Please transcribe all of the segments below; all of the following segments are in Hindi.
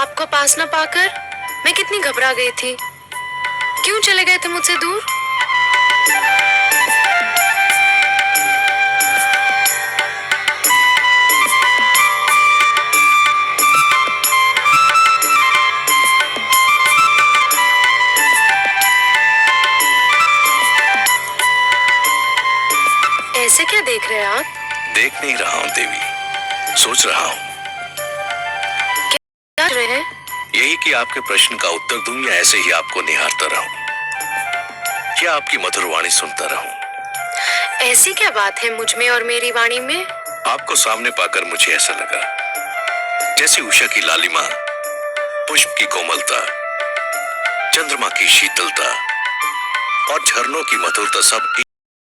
आपको पास न पाकर मैं कितनी घबरा गई थी। क्यों चले गए थे मुझसे दूर? ऐसे क्या देख रहे हैं आप? देख नहीं रहा हूँ देवी, सोच रहा हूँ। क्या कर रहे हैं? यही कि आपके प्रश्न का उत्तर दूं या ऐसे ही आपको निहारता रहूं, या आपकी मधुर वाणी सुनता रहूं। ऐसी क्या बात है मुझ में और मेरी वाणी में? आपको सामने पाकर मुझे ऐसा लगा जैसे उषा की लालिमा, पुष्प की कोमलता, चंद्रमा की शीतलता और झरनों की मधुरता सब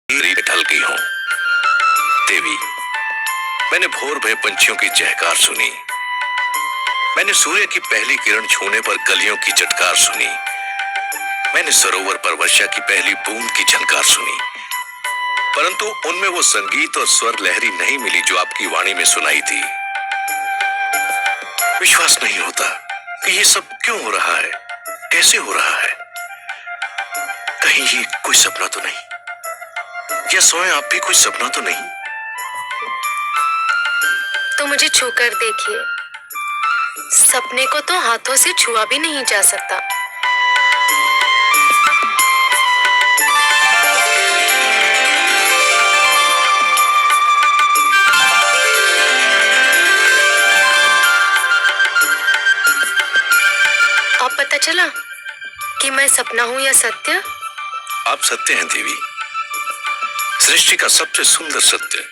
एक ढल गई हों। देवी, मैंने भोर भय पंछियों की चहकार सुनी, मैंने सूर्य की पहली किरण छूने पर कलियों की चटकार सुनी, मैंने सरोवर पर वर्षा की पहली बूंद की झनकार सुनी, परंतु उनमें वो संगीत और स्वर लहरी नहीं मिली जो आपकी वाणी में सुनाई थी। विश्वास नहीं होता कि ये सब क्यों हो रहा है, कैसे हो रहा है। कहीं ये कोई सपना तो नहीं, या सोए आप भी कोई सपना तो नहीं? तो मुझे छूकर देखिए, सपने को तो हाथों से छुआ भी नहीं जा सकता। अब पता चला कि मैं सपना हूं या सत्य? आप सत्य हैं देवी, सृष्टि का सबसे सुंदर सत्य।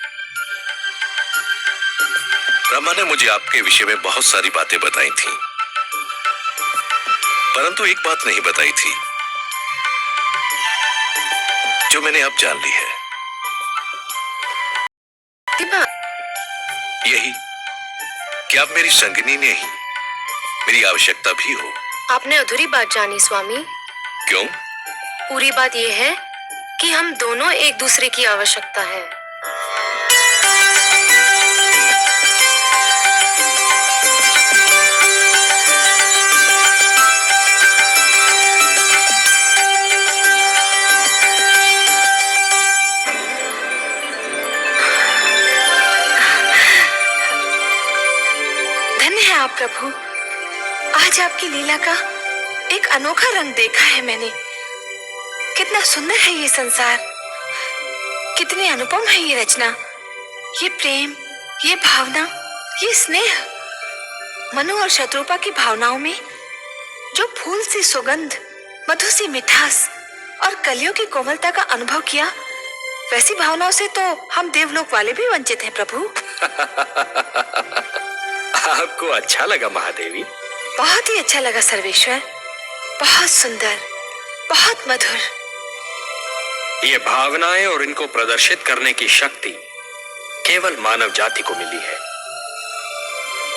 ब्रह्मा ने मुझे आपके विषय में बहुत सारी बातें बताई थी, परंतु एक बात नहीं बताई थी जो मैंने अब जान ली है। यही कि आप मेरी संगिनी नहीं, मेरी आवश्यकता भी हो। आपने अधूरी बात जानी स्वामी। क्यों? पूरी बात यह है कि हम दोनों एक दूसरे की आवश्यकता है। धन्य है आप प्रभु, आज आपकी लीला का एक अनोखा रंग देखा है मैंने। कितना सुंदर है ये संसार, कितनी अनुपम है ये रचना, ये प्रेम, ये भावना, ये स्नेह। मनु और शत्रुपा की भावनाओं में जो फूल सी सुगंध, मधु सी मिठास और कलियों की कोमलता का अनुभव किया, वैसी भावनाओं से तो हम देवलोक वाले भी वंचित हैं प्रभु। आपको अच्छा लगा महादेवी? बहुत ही अच्छा लगा सर्वेश्वर, बहुत सुंदर, बहुत मधुर। ये भावनाएं और इनको प्रदर्शित करने की शक्ति केवल मानव जाति को मिली है।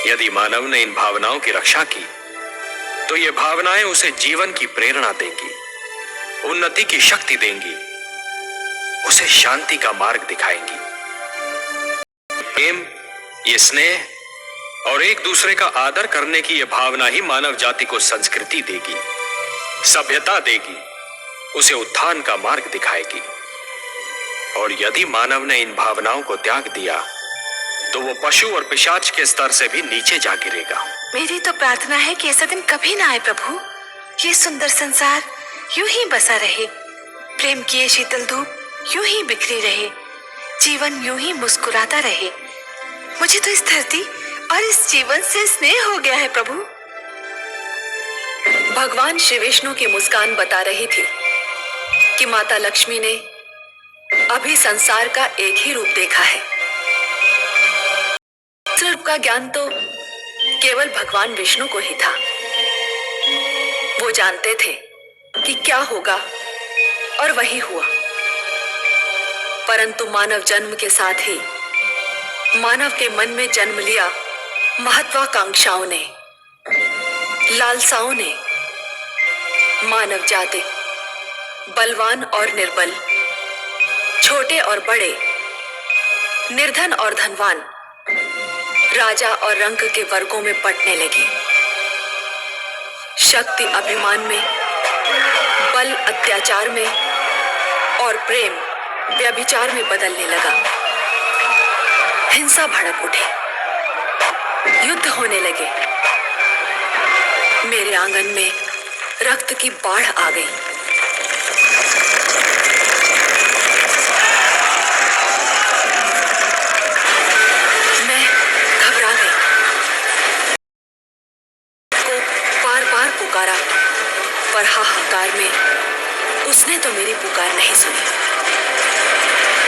यदि मानव ने इन भावनाओं की रक्षा की तो ये भावनाएं उसे जीवन की प्रेरणा देंगी, उन्नति की शक्ति देंगी, उसे शांति का मार्ग दिखाएंगी। प्रेम, ये स्नेह और एक दूसरे का आदर करने की ये भावना ही मानव जाति को संस्कृति देगी, सभ्यता देगी, उसे उत्थान का मार्ग दिखाएगी। और यदि मानव ने इन भावनाओं को त्याग दिया तो वो पशु और पिशाच के स्तर से भी नीचे जा गिरेगा। मेरी तो प्रार्थना है कि ऐसा दिन कभी ना आए प्रभु। ये सुंदर संसार यूं ही बसा रहे, प्रेम की ये शीतल धूप यूं ही बिखरी रहे, जीवन यूं ही मुस्कुराता रहे। मुझे तो इस धरती और इस जीवन से स्नेह हो गया है प्रभु। भगवान श्री विष्णु की मुस्कान बता रही थी कि माता लक्ष्मी ने अभी संसार का एक ही रूप देखा है। इस रूप का ज्ञान तो केवल भगवान विष्णु को ही था। वो जानते थे कि क्या होगा और वही हुआ। परंतु मानव जन्म के साथ ही मानव के मन में जन्म लिया महत्वाकांक्षाओं ने, लालसाओं ने। मानव जाति बलवान और निर्बल, छोटे और बड़े, निर्धन और धनवान, राजा और रंक के वर्गों में बंटने लगी। शक्ति अभिमान में, बल अत्याचार में और प्रेम व्यभिचार में बदलने लगा। हिंसा भड़क उठी, युद्ध होने लगे। मेरे आंगन में रक्त की बाढ़ आ गई। मैं घबरा गई, को बार बार पुकारा, पर हाहाकार में उसने तो मेरी पुकार नहीं सुनी।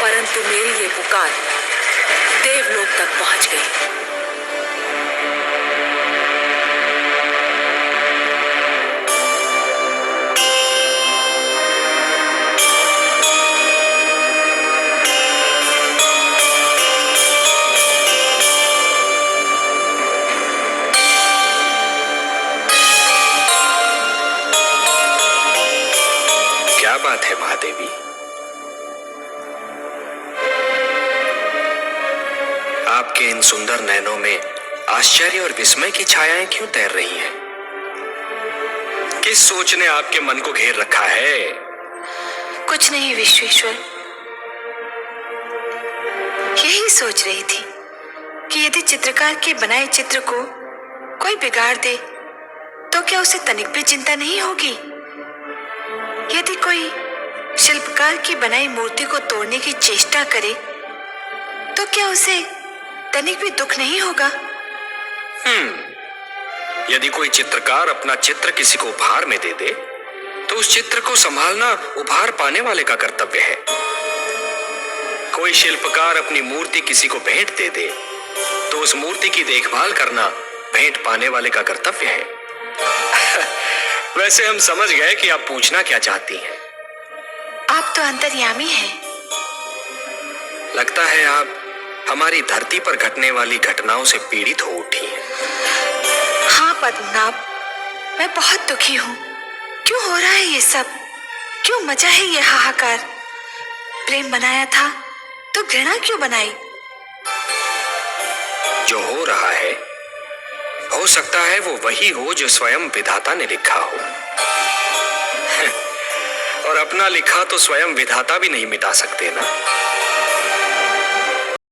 परंतु मेरी ये पुकार देवलोक तक पहुंच गई। क्या बात है महादेवी? आपके इन सुंदर नयनों में आश्चर्य और विस्मय की छायाएं क्यों तैर रही हैं? किस सोच ने आपके मन को घेर रखा है? कुछ नहीं विश्वेश्वर, यही सोच रही थी कि यदि चित्रकार के बनाए चित्र को कोई बिगाड़ दे तो क्या उसे तनिक भी चिंता नहीं होगी। यदि कोई शिल्पकार की बनाई मूर्ति को तोड़ने की चेष्टा करे तो क्या उसे तनिक भी दुख नहीं होगा। यदि कोई चित्रकार अपना चित्र किसी को उपहार में दे दे तो उस चित्र को संभालना उपहार पाने वाले का कर्तव्य है। कोई शिल्पकार अपनी मूर्ति किसी को भेंट दे दे तो उस मूर्ति की देखभाल करना भेंट पाने वाले का कर्तव्य है। वैसे हम समझ गए कि आप पूछना क्या चाहती हैं। आप तो अंतर्यामी हैं। लगता है आप हमारी धरती पर घटने वाली घटनाओं से पीड़ित हो उठी हैं। हाँ पद्मनाभ, मैं बहुत दुखी हूँ। क्यों हो रहा है ये सब? क्यों मचा है ये हाहाकार? प्रेम बनाया था तो घृणा क्यों बनाई? जो हो रहा है हो सकता है वो वही हो जो स्वयं विधाता ने लिखा हो। और अपना लिखा तो स्वयं विधाता भी नहीं मिटा सकते ना।